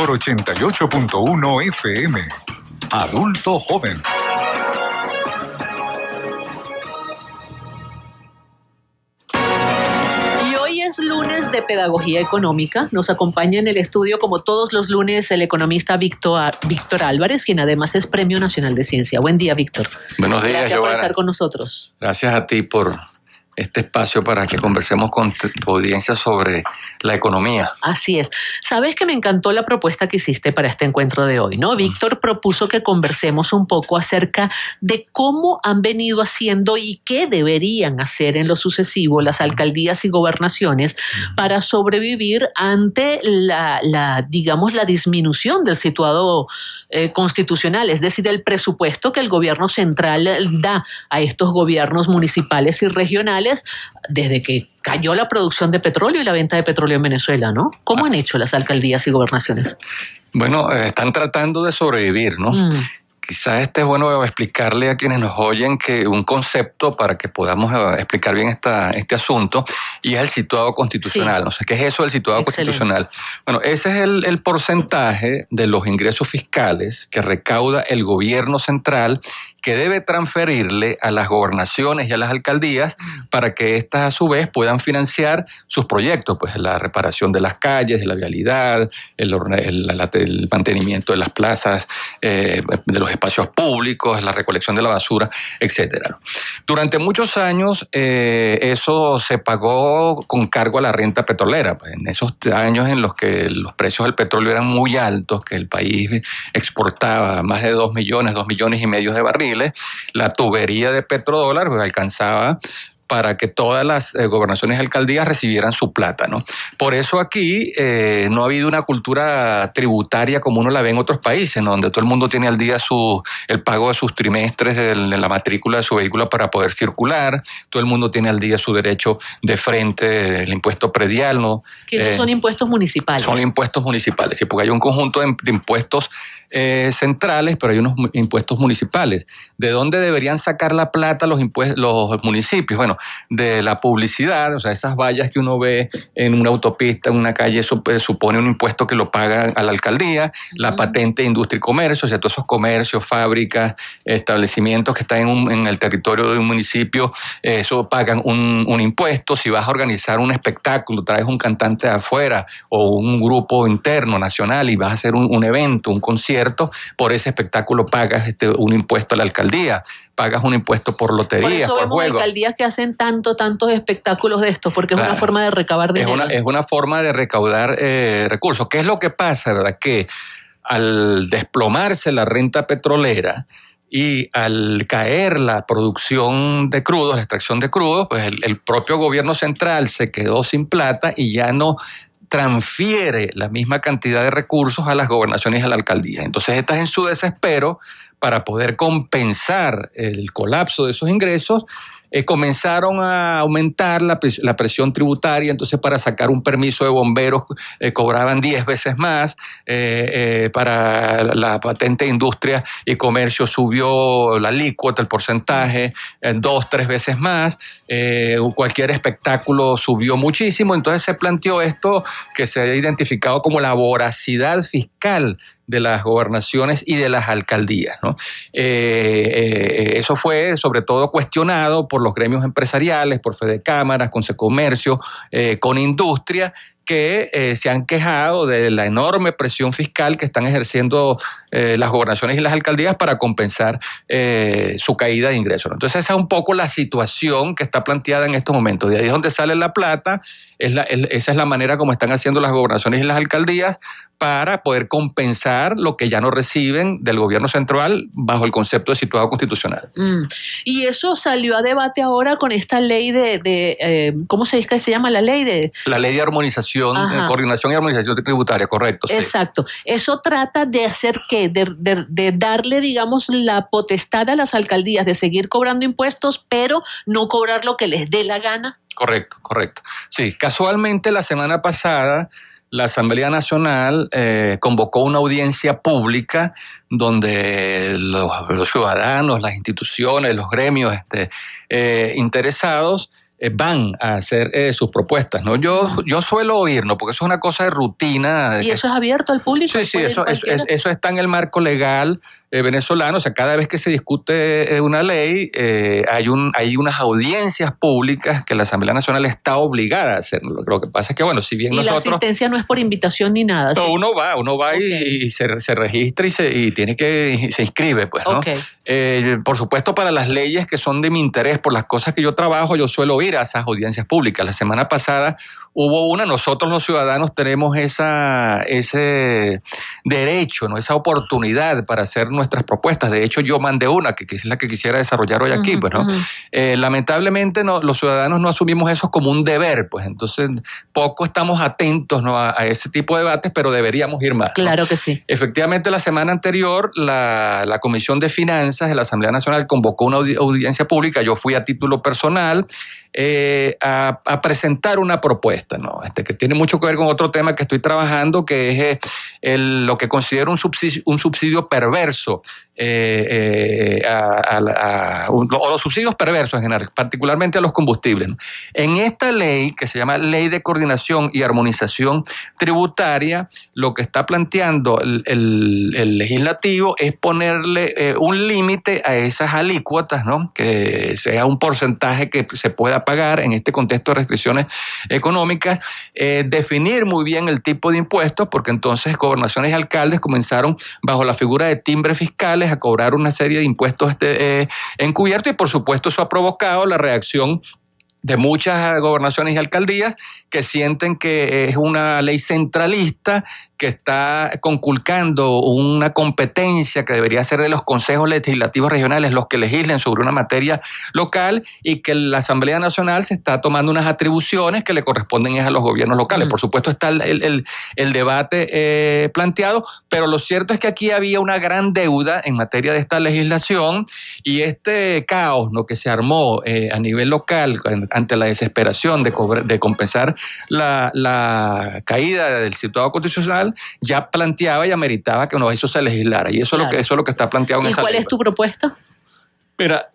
por 88.1 FM. Adulto joven. Es lunes de Pedagogía Económica. Nos acompaña en el estudio, como todos los lunes, el economista Víctor Álvarez, quien además es Premio Nacional de Ciencia. Buen día, Víctor. Buenos días, Gracias Giovanna, por estar con nosotros. Gracias a ti por este espacio para que conversemos con tu audiencia sobre la economía. Así es. Sabes que me encantó la propuesta que hiciste para este encuentro de hoy, ¿no? Víctor propuso que conversemos un poco acerca de cómo han venido haciendo y qué deberían hacer en lo sucesivo las alcaldías y gobernaciones para sobrevivir ante la disminución del situado constitucional, es decir, el presupuesto que el gobierno central da a estos gobiernos municipales y regionales desde que cayó la producción de petróleo y la venta de petróleo en Venezuela, ¿no? ¿Cómo han hecho las alcaldías y gobernaciones? Bueno, están tratando de sobrevivir, ¿no? Quizás es bueno explicarle a quienes nos oyen que un concepto para que podamos explicar bien este asunto, y es el situado constitucional. Sí. No sé qué es eso del situado constitucional. Bueno, ese es el porcentaje de los ingresos fiscales que recauda el gobierno central, que debe transferirle a las gobernaciones y a las alcaldías para que éstas a su vez puedan financiar sus proyectos, pues la reparación de las calles, de la vialidad, el mantenimiento de las plazas, de los espacios públicos, la recolección de la basura, etcétera. Durante muchos años eso se pagó con cargo a la renta petrolera. Pues en esos años en los que los precios del petróleo eran muy altos, que el país exportaba más de 2 millones y medio de barriles, la tubería de petrodólar pues alcanzaba para que todas las gobernaciones y alcaldías recibieran su plata, ¿no? Por eso aquí no ha habido una cultura tributaria como uno la ve en otros países, ¿no? Donde todo el mundo tiene al día el pago de sus trimestres de la matrícula de su vehículo para poder circular, todo el mundo tiene al día su derecho de frente, el impuesto predial, ¿no? Que esos son impuestos municipales. Son impuestos municipales, sí, porque hay un conjunto de impuestos centrales, pero hay unos impuestos municipales. ¿De dónde deberían sacar la plata los municipios? Bueno, de la publicidad, o sea, esas vallas que uno ve en una autopista, en una calle, eso supone un impuesto que lo paga a la alcaldía, la patente de industria y comercio, o sea, todos esos comercios, fábricas, establecimientos que están en el territorio de un municipio, eso pagan un impuesto. Si vas a organizar un espectáculo, traes un cantante de afuera o un grupo interno, nacional, y vas a hacer un evento, un concierto, por ese espectáculo pagas un impuesto a la alcaldía, pagas un impuesto por loterías, por juegos. Por eso vemos alcaldías que hacen tantos espectáculos de estos, porque es una forma de recaudar dinero. Es una forma de recaudar recursos. ¿Qué es lo que pasa, verdad? Que al desplomarse la renta petrolera y al caer la producción de crudos, la extracción de crudos, pues el propio gobierno central se quedó sin plata y ya no transfiere la misma cantidad de recursos a las gobernaciones y a la alcaldía. Entonces, estas en su desespero, para poder compensar el colapso de esos ingresos, comenzaron a aumentar la presión tributaria. Entonces, para sacar un permiso de bomberos cobraban 10 veces más. Para la patente de industria y comercio subió la alícuota, el porcentaje, 2-3 veces más. Cualquier espectáculo subió muchísimo. Entonces se planteó esto que se ha identificado como la voracidad fiscal de las gobernaciones y de las alcaldías, ¿no? Eso fue sobre todo cuestionado por los gremios empresariales, por Fedecámaras, con Secomercio, con Industria, que se han quejado de la enorme presión fiscal que están ejerciendo las gobernaciones y las alcaldías para compensar su caída de ingresos, ¿no? Entonces esa es un poco la situación que está planteada en estos momentos. De ahí es donde sale la plata, esa es la manera como están haciendo las gobernaciones y las alcaldías para poder compensar lo que ya no reciben del gobierno central bajo el concepto de situado constitucional. Y eso salió a debate ahora con esta ley ¿cómo se dice que se llama la ley? La ley de armonización, coordinación y armonización tributaria, correcto. Exacto. Sí. Eso trata de hacer ¿qué? De darle, digamos, la potestad a las alcaldías de seguir cobrando impuestos, pero no cobrar lo que les dé la gana. Correcto. Sí, casualmente la semana pasada la Asamblea Nacional convocó una audiencia pública donde los ciudadanos, las instituciones, los gremios interesados van a hacer sus propuestas, ¿no? Yo suelo oír, ¿no? Porque eso es una cosa de rutina. ¿Y eso es abierto al público? Sí, eso está en el marco legal venezolano. O sea, cada vez que se discute una ley, hay unas audiencias públicas que la Asamblea Nacional está obligada a hacer. Lo que pasa es que, bueno, si bien nosotros... Y la asistencia no es por invitación ni nada. No, uno va okay. y se registra y tiene que se inscribe, pues, ¿no? Okay. Por supuesto, para las leyes que son de mi interés, por las cosas que yo trabajo, yo suelo ir a esas audiencias públicas. La semana pasada hubo una, nosotros los ciudadanos tenemos ese derecho, ¿no? Esa oportunidad para hacer nuestras propuestas. De hecho, yo mandé una, que es la que quisiera desarrollar hoy aquí, pues, ¿no? Lamentablemente los ciudadanos no asumimos eso como un deber, pues entonces poco estamos atentos, ¿no? a ese tipo de debates, pero deberíamos ir más. Claro, ¿no? Que sí. Efectivamente, la semana anterior, la Comisión de Finanzas de la Asamblea Nacional convocó una audiencia pública. Yo fui a título personal a presentar una propuesta, ¿no? Que tiene mucho que ver con otro tema que estoy trabajando, que es lo que considero un subsidio perverso, o los subsidios perversos en general, particularmente a los combustibles, ¿no? En esta ley, que se llama Ley de Coordinación y Armonización Tributaria, lo que está planteando el legislativo es ponerle un límite a esas alícuotas, ¿no? Que sea un porcentaje que se pueda pagar en este contexto de restricciones económicas, definir muy bien el tipo de impuestos, porque entonces gobernaciones y alcaldes comenzaron bajo la figura de timbres fiscales a cobrar una serie de impuestos encubiertos, y por supuesto eso ha provocado la reacción de muchas gobernaciones y alcaldías que sienten que es una ley centralista que está conculcando una competencia que debería ser de los consejos legislativos regionales los que legislen sobre una materia local, y que la Asamblea Nacional se está tomando unas atribuciones que le corresponden a los gobiernos locales. Por supuesto está el debate planteado, pero lo cierto es que aquí había una gran deuda en materia de esta legislación, y este caos, ¿no? que se armó a nivel local ante la desesperación de compensar la caída del situado constitucional, ya planteaba y ameritaba que eso se legislara, y eso, claro. Es lo que está planteado en esa ley. ¿Y cuál es tu propuesta? Mira,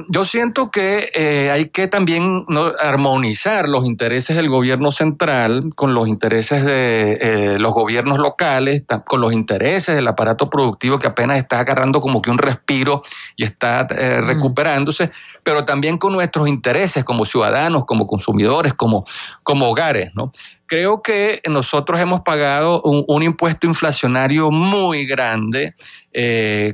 yo siento que hay que también, ¿no? armonizar los intereses del gobierno central con los intereses de los gobiernos locales, con los intereses del aparato productivo que apenas está agarrando como que un respiro y está recuperándose, pero también con nuestros intereses como ciudadanos, como consumidores, como hogares, ¿no? Creo que nosotros hemos pagado un impuesto inflacionario muy grande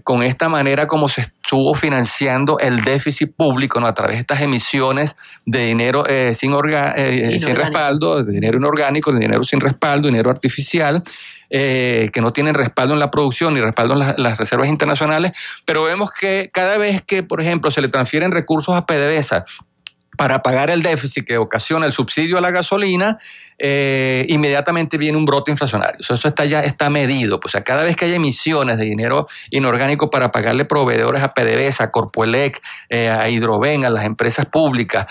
con esta manera como se estuvo financiando el déficit público, ¿no? a través de estas emisiones de dinero sin respaldo, de dinero inorgánico, de dinero sin respaldo, dinero artificial, que no tienen respaldo en la producción ni respaldo en las reservas internacionales, pero vemos que cada vez que, por ejemplo, se le transfieren recursos a PDVSA para pagar el déficit que ocasiona el subsidio a la gasolina, inmediatamente viene un brote inflacionario. Eso ya está medido. Pues, cada vez que hay emisiones de dinero inorgánico para pagarle proveedores a PDVSA, a Corpoelec, a Hidroven, a las empresas públicas,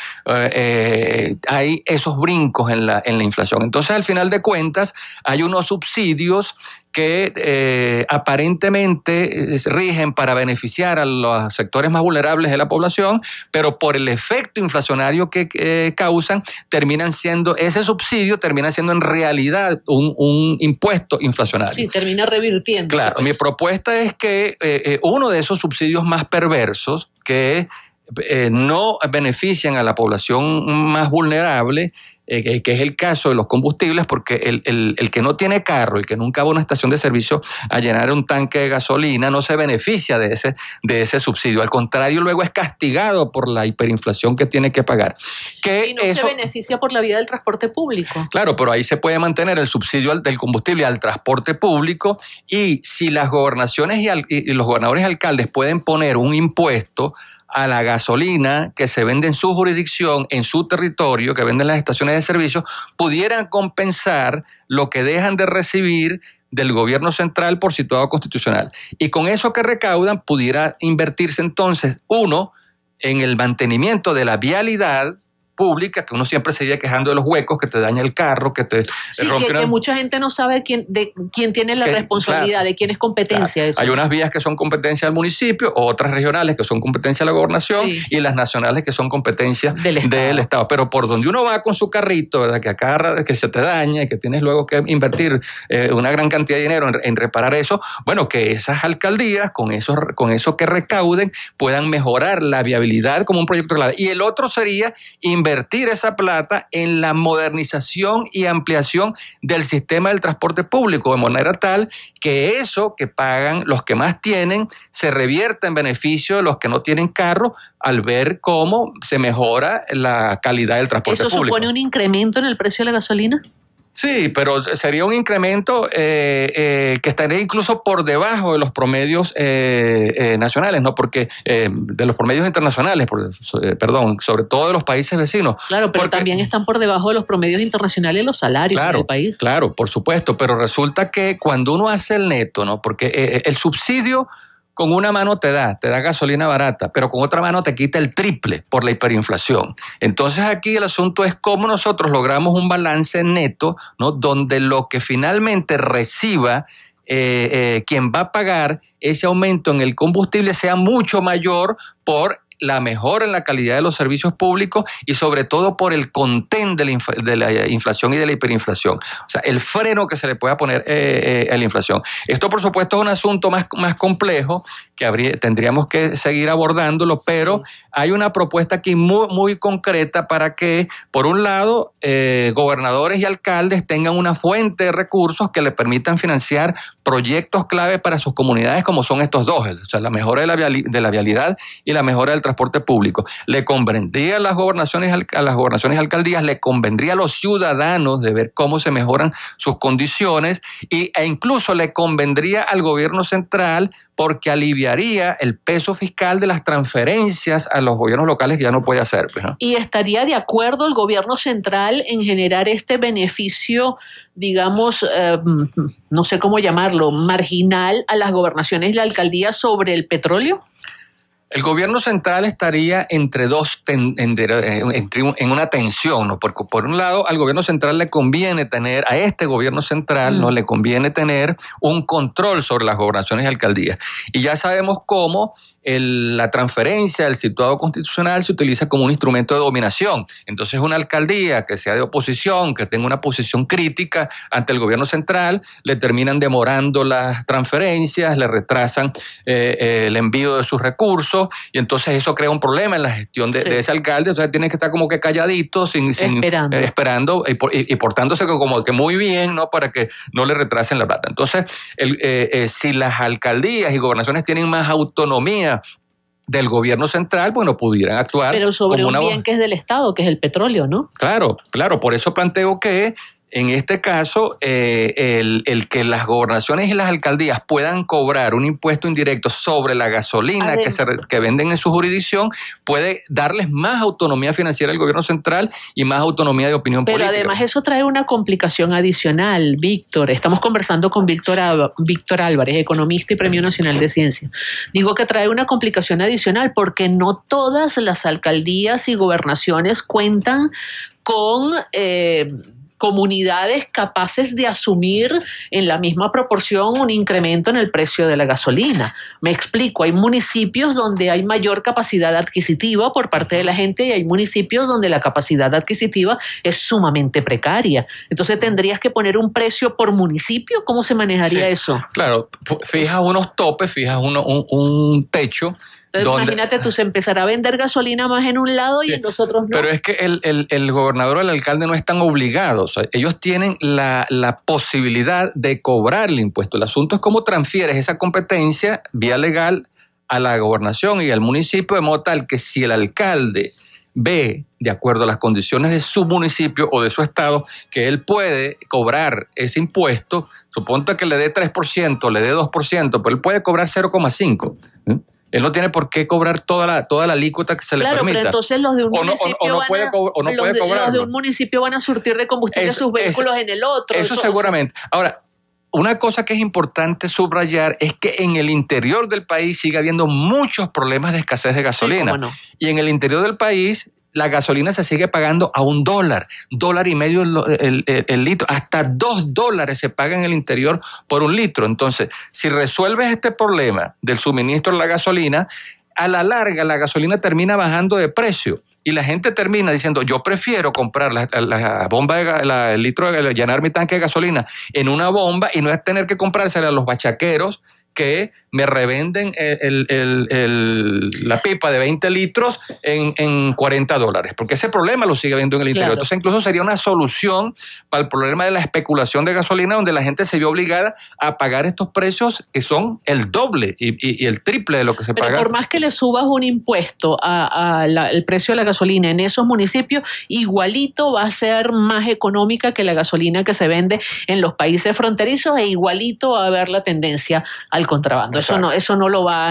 hay esos brincos en la inflación. Entonces, al final de cuentas, hay unos subsidios que aparentemente rigen para beneficiar a los sectores más vulnerables de la población, pero por el efecto inflacionario que causan, ese subsidio termina siendo en realidad un impuesto inflacionario. Sí, termina revirtiendo. Claro, pues. Mi propuesta es que uno de esos subsidios más perversos que no benefician a la población más vulnerable, que es el caso de los combustibles, porque el que no tiene carro, el que nunca va a una estación de servicio a llenar un tanque de gasolina, no se beneficia de ese subsidio. Al contrario, luego es castigado por la hiperinflación que tiene que pagar. Y no se beneficia por la vía del transporte público. Claro, pero ahí se puede mantener el subsidio del combustible al transporte público, y si las gobernaciones y los gobernadores y alcaldes pueden poner un impuesto a la gasolina que se vende en su jurisdicción, en su territorio, que venden las estaciones de servicio, pudieran compensar lo que dejan de recibir del gobierno central por situado constitucional. Y con eso que recaudan pudiera invertirse entonces, uno, en el mantenimiento de la vialidad, pública, que uno siempre se sigue quejando de los huecos, que te daña el carro, que te rompe que mucha gente no sabe de quién tiene la responsabilidad, de quién es competencia. Eso. Hay unas vías que son competencia del municipio, otras regionales que son competencia de la gobernación y las nacionales que son competencia del Estado. Pero por donde uno va con su carrito, ¿verdad? Que acá que se te daña y que tienes luego que invertir una gran cantidad de dinero en reparar eso, bueno, que esas alcaldías con eso que recauden puedan mejorar la viabilidad como un proyecto clave. Y el otro sería invertir esa plata en la modernización y ampliación del sistema del transporte público, de manera tal que eso que pagan los que más tienen se revierta en beneficio de los que no tienen carro, al ver cómo se mejora la calidad del transporte público. ¿Eso supone un incremento en el precio de la gasolina? Sí, pero sería un incremento que estaría incluso por debajo de los promedios nacionales, ¿no? Porque de los promedios internacionales, sobre todo de los países vecinos. Claro, pero también están por debajo de los promedios internacionales los salarios del país. Claro, por supuesto, pero resulta que cuando uno hace el neto, ¿no? Porque el subsidio con una mano te da gasolina barata, pero con otra mano te quita el triple por la hiperinflación. Entonces aquí el asunto es cómo nosotros logramos un balance neto, ¿no? Donde lo que finalmente reciba quien va a pagar ese aumento en el combustible sea mucho mayor por la mejora en la calidad de los servicios públicos y sobre todo por el contén de la inflación y de la hiperinflación. O sea, el freno que se le pueda poner a la inflación. Esto, por supuesto, es un asunto más complejo que tendríamos que seguir abordándolo, pero hay una propuesta aquí muy, muy concreta para que, por un lado, gobernadores y alcaldes tengan una fuente de recursos que le permitan financiar proyectos clave para sus comunidades, como son estos dos, o sea, la mejora de la vialidad y la mejora del transporte público. Le convendría a las gobernaciones y alcaldías, le convendría a los ciudadanos de ver cómo se mejoran sus condiciones e incluso le convendría al gobierno central porque aliviaría el peso fiscal de las transferencias a los gobiernos locales que ya no puede hacer. ¿No? ¿Y estaría de acuerdo el gobierno central en generar este beneficio, digamos, no sé cómo llamarlo, marginal a las gobernaciones y la alcaldía sobre el petróleo? El gobierno central estaría entre en una tensión, ¿no? Porque por un lado al gobierno central le conviene tener, a este gobierno central no le conviene tener un control sobre las gobernaciones y alcaldías. Y ya sabemos cómo la transferencia del situado constitucional se utiliza como un instrumento de dominación. Entonces una alcaldía que sea de oposición, que tenga una posición crítica ante el gobierno central, le terminan demorando las transferencias, le retrasan el envío de sus recursos y entonces eso crea un problema en la gestión de ese alcalde. Entonces tiene que estar como que calladito, esperando y portándose como que muy bien, ¿no? Para que no le retrasen la plata. Entonces, si las alcaldías y gobernaciones tienen más autonomía del gobierno central, bueno, pudieran actuar. Pero sobre un bien que es del Estado, que es el petróleo, ¿no? Claro, por eso planteo que en este caso, el que las gobernaciones y las alcaldías puedan cobrar un impuesto indirecto sobre la gasolina que venden en su jurisdicción puede darles más autonomía financiera al gobierno central y más autonomía de opinión política. Pero además eso trae una complicación adicional, Víctor. Estamos conversando con Víctor Álvarez, economista y Premio Nacional de Ciencias. Digo que trae una complicación adicional porque no todas las alcaldías y gobernaciones cuentan con comunidades capaces de asumir en la misma proporción un incremento en el precio de la gasolina. Me explico, hay municipios donde hay mayor capacidad adquisitiva por parte de la gente y hay municipios donde la capacidad adquisitiva es sumamente precaria. Entonces, ¿tendrías que poner un precio por municipio? ¿Cómo se manejaría eso? Claro, fijas unos topes, fijas un techo. Entonces, imagínate, tú se empezará a vender gasolina más en un lado y en los otros no. Pero es que el gobernador o el alcalde no están obligados. O sea, ellos tienen la posibilidad de cobrar el impuesto. El asunto es cómo transfieres esa competencia vía legal a la gobernación y al municipio, de modo tal que si el alcalde ve, de acuerdo a las condiciones de su municipio o de su estado, que él puede cobrar ese impuesto, suponte que le dé 3%, le dé 2%, pero él puede cobrar 0,5%. Él no tiene por qué cobrar toda la alícuota que se le permita. Claro, pero entonces los de un municipio van a surtir de combustible sus vehículos en el otro. Eso seguramente. Ahora, una cosa que es importante subrayar es que en el interior del país sigue habiendo muchos problemas de escesez de gasolina. Sí, ¿cómo no? Y en el interior del país la gasolina se sigue pagando a $1, $1.50 el litro, hasta $2 se paga en el interior por un litro. Entonces, si resuelves este problema del suministro de la gasolina, a la larga la gasolina termina bajando de precio. Y la gente termina diciendo, yo prefiero comprar la bomba, el litro, llenar mi tanque de gasolina en una bomba y no es tener que comprársela a los bachaqueros que me revenden la pipa de 20 litros en $40, porque ese problema lo sigue viendo en el interior. Claro. Entonces, incluso sería una solución para el problema de la especulación de gasolina, donde la gente se vio obligada a pagar estos precios que son el doble y el triple de lo que se paga. Pero por más que le subas un impuesto al precio de la gasolina en esos municipios, igualito va a ser más económica que la gasolina que se vende en los países fronterizos, e igualito va a haber la tendencia al contrabando. Eso no lo va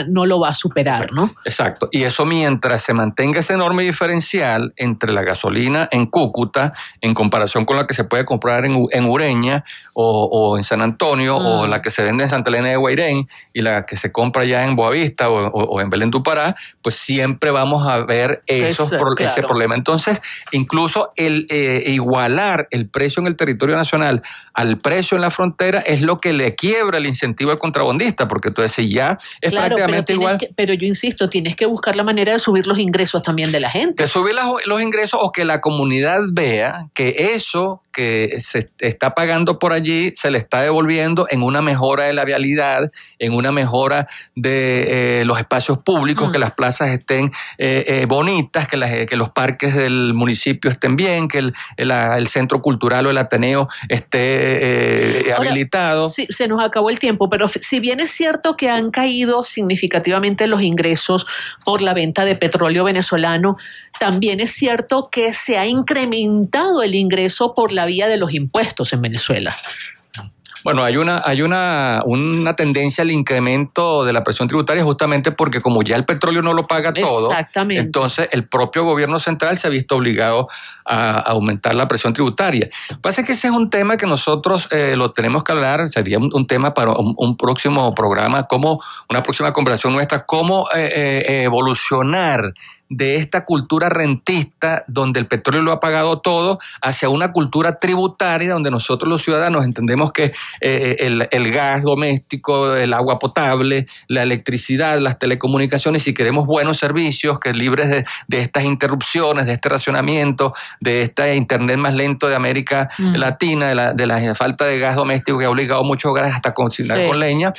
a superar, exacto, ¿no? Exacto. Y eso mientras se mantenga ese enorme diferencial entre la gasolina en Cúcuta en comparación con la que se puede comprar en Ureña o en San Antonio o la que se vende en Santa Elena de Guairén y la que se compra ya en Boavista o en Belén do Pará, pues siempre vamos a ver ese problema. Entonces, incluso el igualar el precio en el territorio nacional al precio en la frontera es lo que le quiebra el incentivo al contrabandista, porque entonces ya es prácticamente igual. Pero yo insisto, tienes que buscar la manera de subir los ingresos también de la gente. De subir los ingresos o que la comunidad vea que eso que se está pagando por allí se le está devolviendo en una mejora de la vialidad, en una mejora de los espacios públicos, que las plazas estén bonitas, que los parques del municipio estén bien, que el centro cultural o el Ateneo esté habilitado. Sí, se nos acabó el tiempo, pero si bien es cierto que han caído significativamente los ingresos por la venta de petróleo venezolano, también es cierto que se ha incrementado el ingreso por la vía de los impuestos en Venezuela. Bueno, hay una tendencia al incremento de la presión tributaria justamente porque como ya el petróleo no lo paga todo, entonces el propio gobierno central se ha visto obligado a aumentar la presión tributaria. Lo que pasa es que ese es un tema que nosotros lo tenemos que hablar, sería un tema para un próximo programa, una próxima conversación nuestra, cómo evolucionar de esta cultura rentista donde el petróleo lo ha pagado todo hacia una cultura tributaria donde nosotros los ciudadanos entendemos que el gas doméstico, el agua potable, la electricidad, las telecomunicaciones, si queremos buenos servicios que libres de estas interrupciones, de este racionamiento, de este internet más lento de América Latina, de la falta de gas doméstico que ha obligado a muchos hogares hasta cocinar con leña,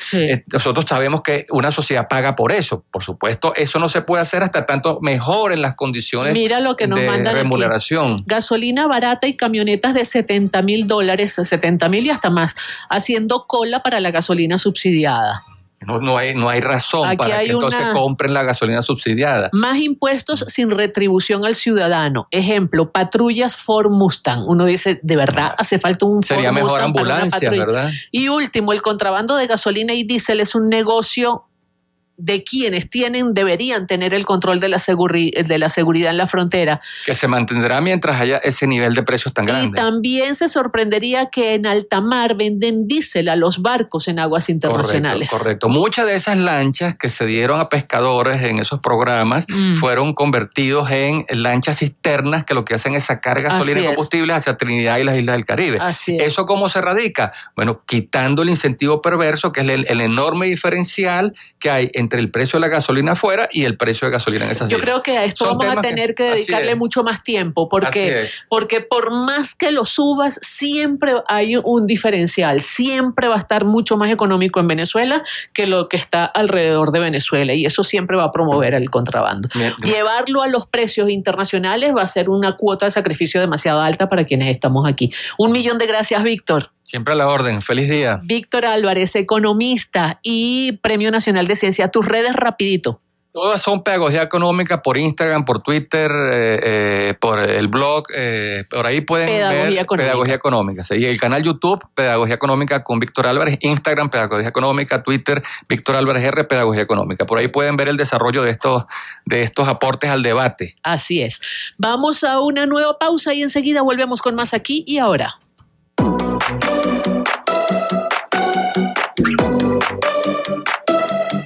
nosotros sabemos que una sociedad paga por eso. Por supuesto, eso no se puede hacer hasta tanto mejoren las condiciones de remuneración. Aquí. Gasolina barata y camionetas de $70,000, $70,000 y hasta más, haciendo cola para la gasolina subsidiada. No hay razón para que entonces compren la gasolina subsidiada. Más impuestos sin retribución al ciudadano. Ejemplo, patrullas Ford Mustang. Uno dice, de verdad, hace falta un Ford Mustang. Sería mejor ambulancia, ¿verdad? Y último, el contrabando de gasolina y diésel es un negocio de quienes deberían tener el control de la seguridad en la frontera. Que se mantendrá mientras haya ese nivel de precios tan grande. Y también se sorprendería que en alta mar venden diésel a los barcos en aguas internacionales. Correcto. Muchas de esas lanchas que se dieron a pescadores en esos programas fueron convertidos en lanchas cisternas que lo que hacen es sacar gasolina y combustibles hacia Trinidad y las islas del Caribe. ¿Eso cómo se radica? Bueno, quitando el incentivo perverso, que es el enorme diferencial que hay entre el precio de la gasolina afuera y el precio de gasolina en esas islas. Yo creo que a esto vamos a tener que dedicarle mucho más tiempo porque por más que lo subas, siempre hay un diferencial. Siempre va a estar mucho más económico en Venezuela que lo que está alrededor de Venezuela y eso siempre va a promover el contrabando. Llevarlo a los precios internacionales va a ser una cuota de sacrificio demasiado alta para quienes estamos aquí. 1.000.000 de gracias, Víctor. Siempre a la orden. Feliz día. Víctor Álvarez, economista y Premio Nacional de Ciencia. Tus redes rapidito. Todas son Pedagogía Económica por Instagram, por Twitter, por el blog. Por ahí pueden ver Pedagogía Económica. Y el canal YouTube, Pedagogía Económica con Víctor Álvarez. Instagram, Pedagogía Económica. Twitter, Víctor Álvarez R, Pedagogía Económica. Por ahí pueden ver el desarrollo de estos aportes al debate. Así es. Vamos a una nueva pausa y enseguida volvemos con más Aquí y Ahora.